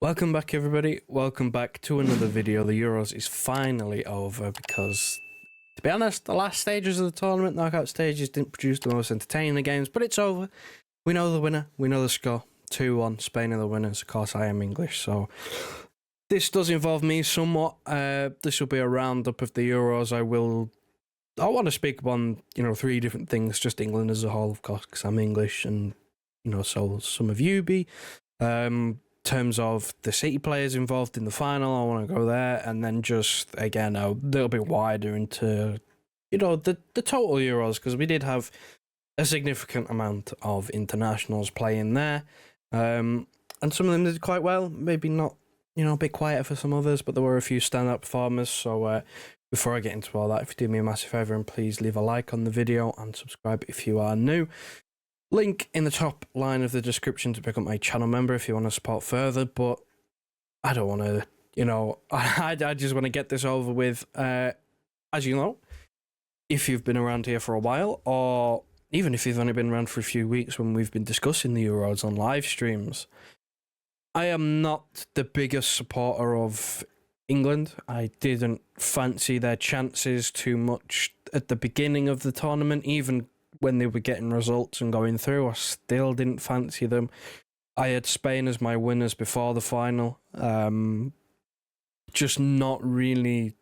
Welcome back, everybody. Welcome back to another video. The Euros is finally over because, to be honest, the last stages of the tournament, knockout stages, didn't produce the most entertaining games, but it's over. We know the winner. We know the score. 2-1. Spain are the winners. Of course, I am English, so this does involve me somewhat. This will be a roundup of the Euros. I want to speak upon, three different things, just England as a whole, of course, because I'm English, and, so will some of you be. Terms of the City players involved in the final, I want to go there, and then just again a little bit wider into the total Euros, because we did have a significant amount of internationals playing there, and some of them did quite well. Maybe not, a bit quieter for some others, but there were a few stand-up performers. So before I get into all that, if you do me a massive favour and please leave a like on the video and subscribe if you are new. Link in the top line of the description to become a channel member if you want to support further, but I don't want to, I just want to get this over with. As you know, if you've been around here for a while, or even if you've only been around for a few weeks when we've been discussing the Euros on live streams, I am not the biggest supporter of England. I didn't fancy their chances too much at the beginning of the tournament, even when they were getting results and going through. I still didn't fancy them. I had Spain as my winners before the final. Just not really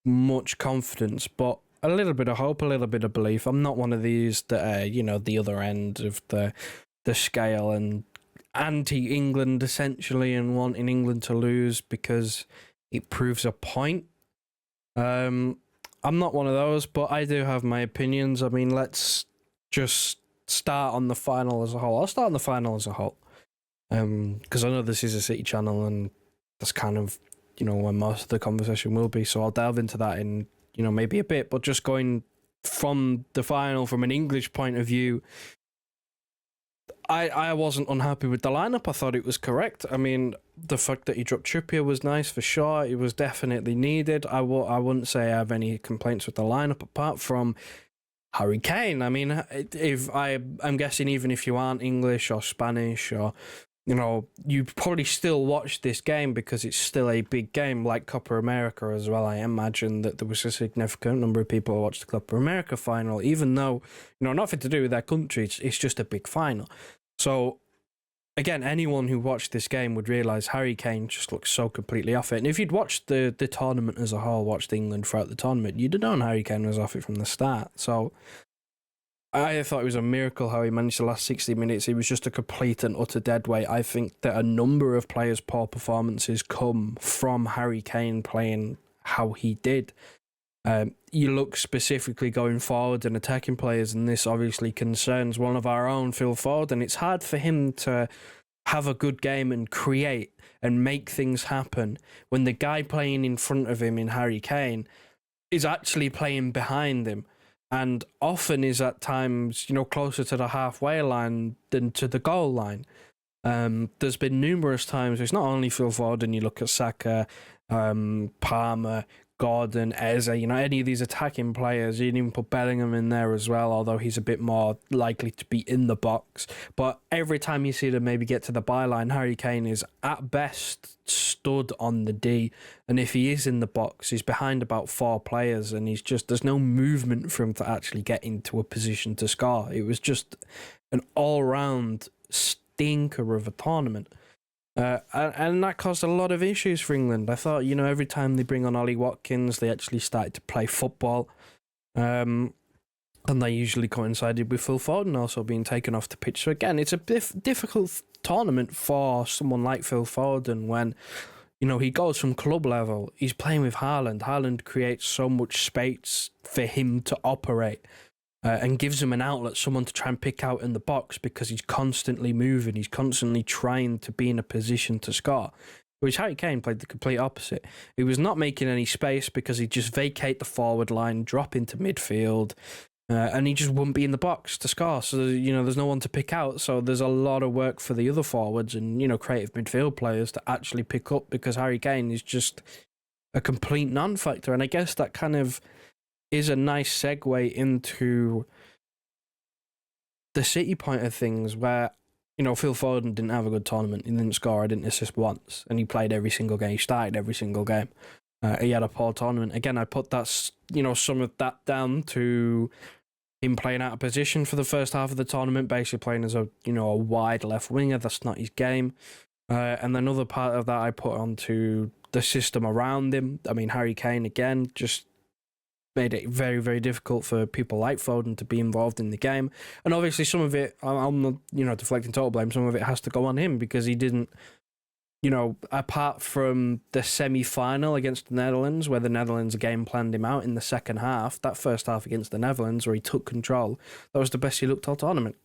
much confidence, but a little bit of hope, a little bit of belief. I'm not one of these that are, the other end of the scale and anti-England essentially, and wanting England to lose because it proves a point. I'm not one of those, but I do have my opinions. I mean, let's just start on the final as a whole. I'll start on the final as a whole, because I know this is a City channel, and that's kind of, where most of the conversation will be. So I'll delve into that in, maybe a bit. But just going from the final from an English point of view, I wasn't unhappy with the lineup. I thought it was correct. I mean, the fact that he dropped Trippier was nice for sure. It was definitely needed. I wouldn't say I have any complaints with the lineup apart from Harry Kane. I mean, I'm guessing even if you aren't English or Spanish, or you probably still watch this game because it's still a big game, like Copa America as well. I imagine that there was a significant number of people who watched the Copa America final, even though nothing to do with their country. It's just a big final. So again, anyone who watched this game would realise Harry Kane just looks so completely off it. And if you'd watched the tournament as a whole, watched England throughout the tournament, you'd have known Harry Kane was off it from the start. So I thought it was a miracle how he managed the last 60 minutes. He was just a complete and utter deadweight. I think that a number of players' poor performances come from Harry Kane playing how he did. You look specifically going forward and attacking players, and this obviously concerns one of our own, Phil Foden. It's hard for him to have a good game and create and make things happen when the guy playing in front of him in Harry Kane is actually playing behind him, and often is at times, closer to the halfway line than to the goal line. There's been numerous times, it's not only Phil Foden, you look at Saka, Palmer, Gordon, Eze, any of these attacking players. You can even put Bellingham in there as well, although he's a bit more likely to be in the box. But every time you see them maybe get to the byline, Harry Kane is at best stood on the D, and if he is in the box, he's behind about 4 players, and there's no movement for him to actually get into a position to score. It was just an all-round stinker of a tournament. And that caused a lot of issues for England. I thought, every time they bring on Ollie Watkins, they actually started to play football. And they usually coincided with Phil Foden also being taken off the pitch. So again, it's a difficult tournament for someone like Phil Foden when, he goes from club level. He's playing with Haaland. Haaland creates so much space for him to operate. And gives him an outlet, someone to try and pick out in the box, because he's constantly moving, he's constantly trying to be in a position to score. Whereas Harry Kane played the complete opposite. He was not making any space because he'd just vacate the forward line, drop into midfield, and he just wouldn't be in the box to score. So, there's no one to pick out. So there's a lot of work for the other forwards and, creative midfield players to actually pick up, because Harry Kane is just a complete non-factor. And I guess that kind of is a nice segue into the City point of things, where Phil Foden didn't have a good tournament. He didn't score, I didn't assist once, and he played every single game. He started every single game. He had a poor tournament. Again, I put that, some of that down to him playing out of position for the first half of the tournament, basically playing as a wide left winger. That's not his game. And another part of that I put onto the system around him. I mean, Harry Kane, again, just made it very, very difficult for people like Foden to be involved in the game. And obviously some of it, I'm not, deflecting total blame, some of it has to go on him because he didn't, apart from the semi-final against the Netherlands, where the Netherlands game planned him out in the second half, that first half against the Netherlands where he took control, that was the best he looked all tournament.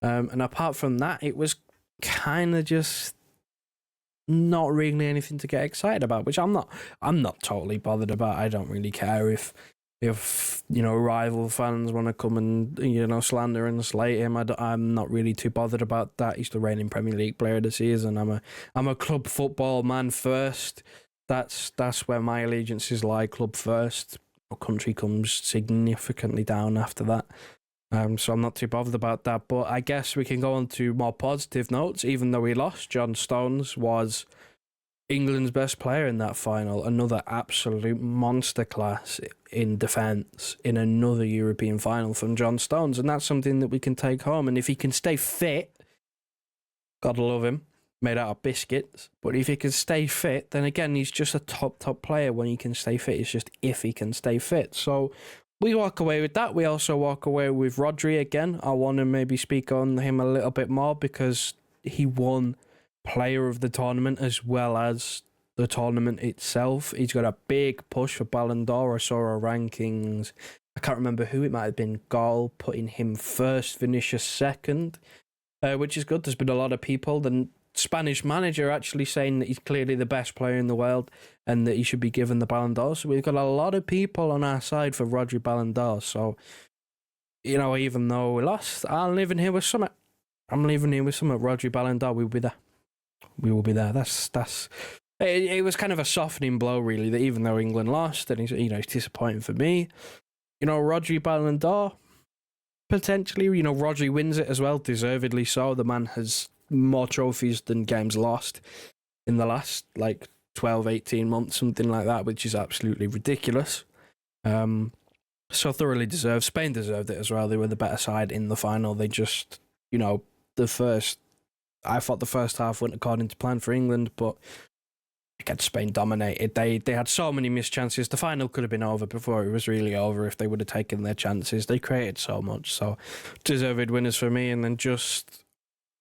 And apart from that, it was kind of just not really anything to get excited about, which I'm not totally bothered about. I don't really care if rival fans want to come and slander and slate him. I'm not really too bothered about that. He's the reigning Premier League player of the season. I'm a club football man first. That's where my allegiances lie. Club first. Country comes significantly down after that. So I'm not too bothered about that. But I guess we can go on to more positive notes. Even though we lost, John Stones was England's best player in that final. Another absolute monster class in defence in another European final from John Stones. And that's something that we can take home. And if he can stay fit, gotta love him, made out of biscuits. But if he can stay fit, then again, he's just a top player when he can stay fit. It's just if he can stay fit. So we walk away with that. We also walk away with Rodri again. I want to maybe speak on him a little bit more because he won player of the tournament as well as the tournament itself. He's got a big push for Ballon d'Or. I saw our rankings. I can't remember who it might have been. Gall putting him first, Vinicius second, which is good. There's been a lot of people. The Spanish manager actually saying that he's clearly the best player in the world and that he should be given the Ballon d'Or. So we've got a lot of people on our side for Rodri Ballon d'Or. So, even though we lost, I'm leaving here with something. Rodri Ballon d'Or, we'll be there. We will be there. It was kind of a softening blow, really, that even though England lost, and it's disappointing for me. Rodri Ballon d'Or, potentially, Rodri wins it as well, deservedly so. The man has more trophies than games lost in the last 12, 18 months, something like that, which is absolutely ridiculous. So thoroughly deserved. Spain deserved it as well. They were the better side in the final. They just, I thought the first half went according to plan for England, but again, Spain dominated. They had so many missed chances. The final could have been over before it was really over if they would have taken their chances. They created so much. So deserved winners for me. And then just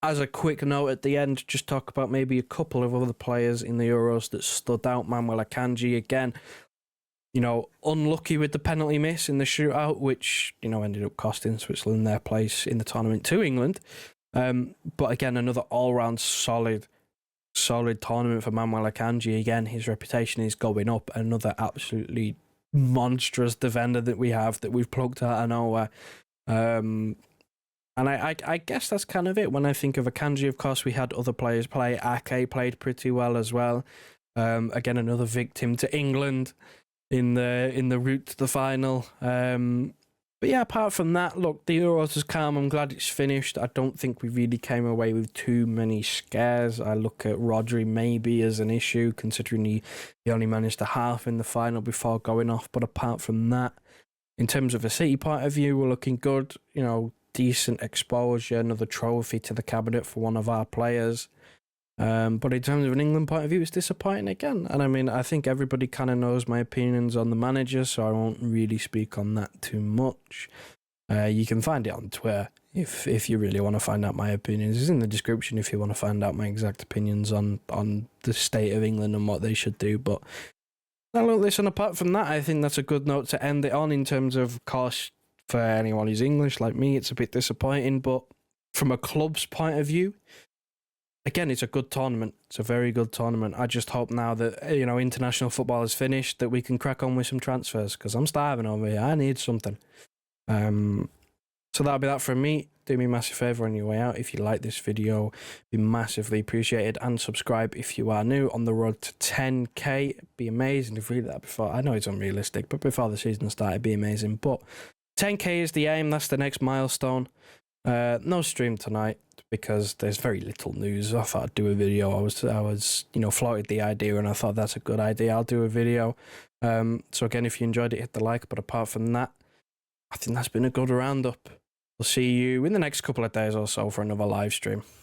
as a quick note at the end, just talk about maybe a couple of other players in the Euros that stood out. Manuel Akanji, again, unlucky with the penalty miss in the shootout, which, ended up costing Switzerland their place in the tournament to England. But again, another all-round solid tournament for Manuel Akanji. Again, his reputation is going up. Another absolutely monstrous defender that we've plucked out of nowhere. And I guess that's kind of it. When I think of Akanji, of course, we had other players play. Ake played pretty well as well. Again, another victim to England in the route to the final. But yeah, apart from that, look, the Euros is calm. I'm glad it's finished. I don't think we really came away with too many scares. I look at Rodri maybe as an issue, considering he only managed a half in the final before going off. But apart from that, in terms of a City point of view, we're looking good. Decent exposure, another trophy to the cabinet for one of our players. But in terms of an England point of view, it's disappointing again. And I think everybody kind of knows my opinions on the manager, so I won't really speak on that too much. You can find it on Twitter if you really want to find out my opinions. It's in the description if you want to find out my exact opinions on the state of England and what they should do. But now, look, listen, apart from that, I think that's a good note to end it on in terms of course, for anyone who's English like me, it's a bit disappointing. But from a club's point of view, again, it's a good tournament. It's a very good tournament. I just hope now that, international football is finished, that we can crack on with some transfers, because I'm starving over here. I need something. So that'll be that from me. Do me a massive favour on your way out. If you like this video, be massively appreciated. And subscribe if you are new. On the road to 10k. It'd be amazing if we did that before. I know it's unrealistic, but before the season started, it'd be amazing. But 10k is the aim. That's the next milestone. No stream tonight because there's very little news. I thought I'd do a video. I was floated the idea and I thought that's a good idea. I'll do a video. So again, if you enjoyed it, hit the like. But apart from that, I think that's been a good roundup. We'll see you in the next couple of days or so for another live stream.